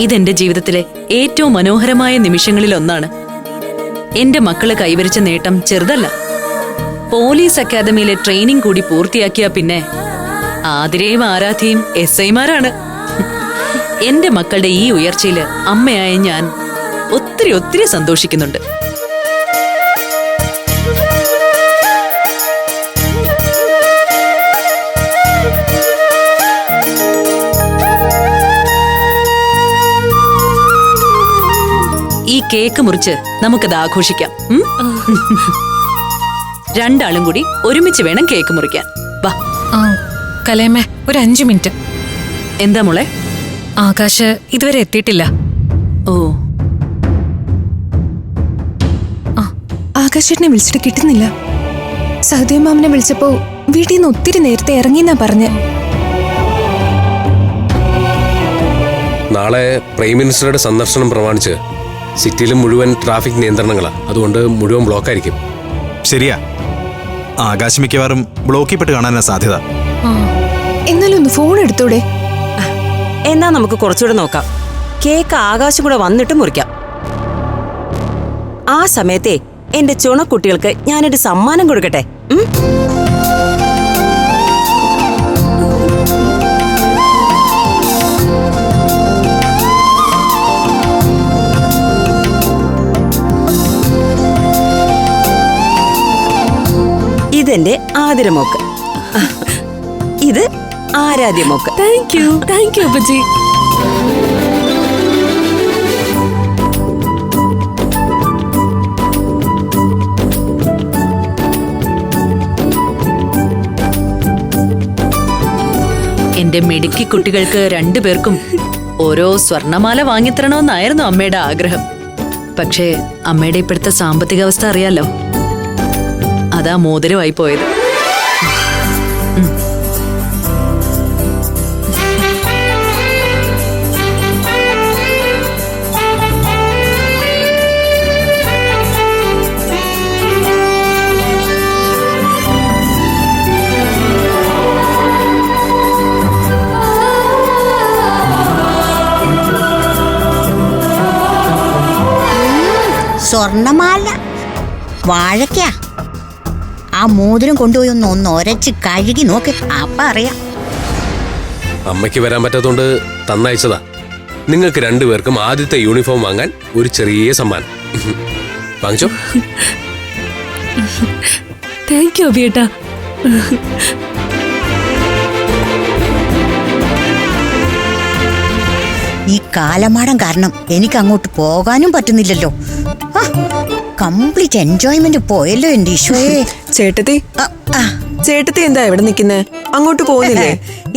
ഇതെന്റെ ജീവിതത്തിലെ ഏറ്റവും മനോഹരമായ നിമിഷങ്ങളിൽ ഒന്നാണ്. എന്റെ മക്കള് കൈവരിച്ച നേട്ടം ചെറുതല്ല. പോലീസ് അക്കാദമിയിലെ ട്രെയിനിങ് കൂടി പൂർത്തിയാക്കിയ പിന്നെ ആതിരയും ആരാധ്യയും SIമാരാണ്. എന്റെ മക്കളുടെ ഈ ഉയർച്ചയില് അമ്മയായ ഞാൻ ഒത്തിരി ഒത്തിരി സന്തോഷിക്കുന്നുണ്ട്. ഈ കേക്ക് മുറിച്ച് നമുക്കത് ആഘോഷിക്കാം. രണ്ടാളും കൂടി ഒരുമിച്ച് വേണം കേക്ക് മുറിക്കാൻ. വാ. കലേമേ, ഒരു 5 മിനിറ്റ്. എന്താ മോളെ? ആകാശ് ഇതുവരെ എത്തിയിട്ടില്ല. ഓ, ആകാശേട്ടനെ വിളിച്ചിട്ട് കിട്ടുന്നില്ല. സഹദേവമാമനെ വിളിച്ചപ്പോ വീട്ടിൽ നിന്ന് ഒത്തിരി നേരത്തെ ഇറങ്ങിന്നാ പറഞ്ഞ്. നാളെ പ്രൈം മിനിസ്റ്ററുടെ സന്ദർശനം പ്രമാണിച്ച് സിറ്റിയിലും മുഴുവൻ ട്രാഫിക് നിയന്ത്രണങ്ങളാണ്. അതുകൊണ്ട് മുഴുവൻ ബ്ലോക്കായിരിക്കും. ശരിയാ, ആകാശ് മിക്കവാറും ബ്ലോക്കിൽ പെട്ട് കാണാനാ സാധ്യത. എന്നാലും ഒന്ന് ഫോൺ എടുത്തൂടെ? എന്നാ നമുക്ക് കുറച്ചുകൂടെ നോക്കാം. കേക്ക് ആകാശം കൂടെ വന്നിട്ട് മുറിക്കാം. ആ സമയത്തെ എന്റെ ചുണക്കുട്ടികൾക്ക് ഞാനൊരു സമ്മാനം കൊടുക്കട്ടെ. ഇതെന്റെ ആതിരമോക്ക്, ഇത് ആരാധ്യമോക്ക്. താങ്ക് യു അപ്പച്ചി. എന്റെ മിടുക്കി കുട്ടികൾക്ക് 2 പേർക്കും ഓരോ സ്വർണമാല വാങ്ങിത്തരണമെന്നായിരുന്നു അമ്മയുടെ ആഗ്രഹം. പക്ഷേ അമ്മയുടെ ഇപ്പോഴത്തെ സാമ്പത്തിക അവസ്ഥ അറിയാലോ. അതാ മോതിരമായി പോയത്. സ്വർണമാല വാഴയ്ക്ക. ആ മോതിരം കൊണ്ടുപോയി ഒന്ന് ഒരച്ച് കഴുകി നോക്ക്, അപ്പ അറിയാം. അമ്മയ്ക്ക് വരാൻ പറ്റാത്തോണ്ട് തന്നയച്ചതാ. നിങ്ങൾക്ക് 2 പേർക്കും ആദ്യത്തെ യൂണിഫോം വാങ്ങാൻ ഒരു ചെറിയ സമ്മാനം. വാങ്ങിച്ചോ. താങ്ക് യു അബിയേട്ടാ. ഈ കാലമാടം കാരണം എനിക്ക് അങ്ങോട്ട് പോകാനും പറ്റുന്നില്ലല്ലോ. കംപ്ലീറ്റ് എൻജോയ്മെന്റ് പോയല്ലോ എന്റെ ഈശോയെ. ചേട്ടത്തി എന്താ എവിടെ നിൽക്കുന്നേ? അങ്ങോട്ട് പോകുന്നില്ലേ?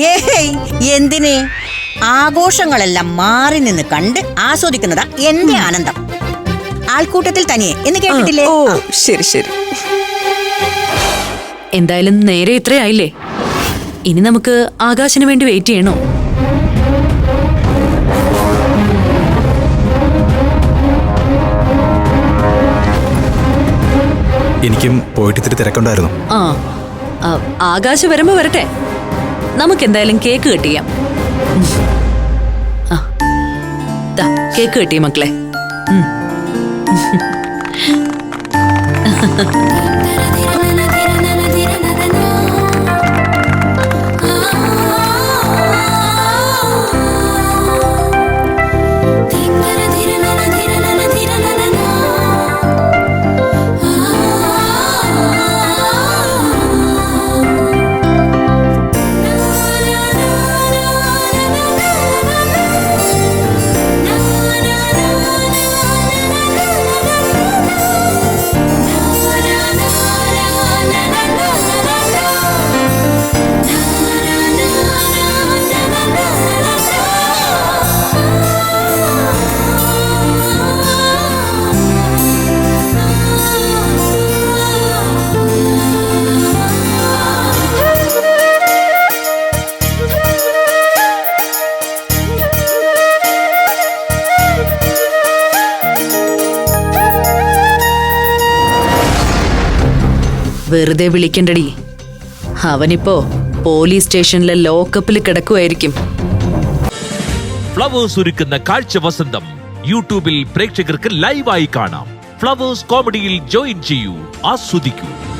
ഏയ്, എന്തിനെ? ആഘോഷങ്ങളെല്ലാം മാറി നിന്ന് കണ്ട് ആസ്വദിക്കുന്നതാ എന്റെ ആനന്ദം. ആൾക്കൂട്ടത്തിൽ തനിയെ എന്ന് കേട്ടിട്ടില്ലേ? ഓ ശരി ശരി. എന്തായാലും നേരെ ഇത്രയായില്ലേ, ഇനി നമുക്ക് ആകാശിന് വേണ്ടി വെയിറ്റ് ചെയ്യണോ? എനിക്കും പോയിട്ട് ഇത്തിരി തിരക്കുണ്ടായിരുന്നു. ആകാശ് വരുമ്പോ വരട്ടെ. നമുക്ക് എന്തായാലും കേക്ക് കട്ട് ചെയ്യാം. കേക്ക് കട്ട് ചെയ്യും മക്കളെ. വെറുതെ വിളിക്കണ്ടടി. അവനിപ്പോ പോലീസ് സ്റ്റേഷനിലെ ലോക്കപ്പിൽ കിടക്കുമായിരിക്കും. ഫ്ലവേഴ്സ് ഒരുക്കുന്ന കാഴ്ച വസന്തം യൂട്യൂബിൽ പ്രേക്ഷകർക്ക് ലൈവായി കാണാം. ഫ്ലവേഴ്സ് കോമഡിയിൽ ജോയിൻ ചെയ്യൂ, ആസ്വദിക്കൂ.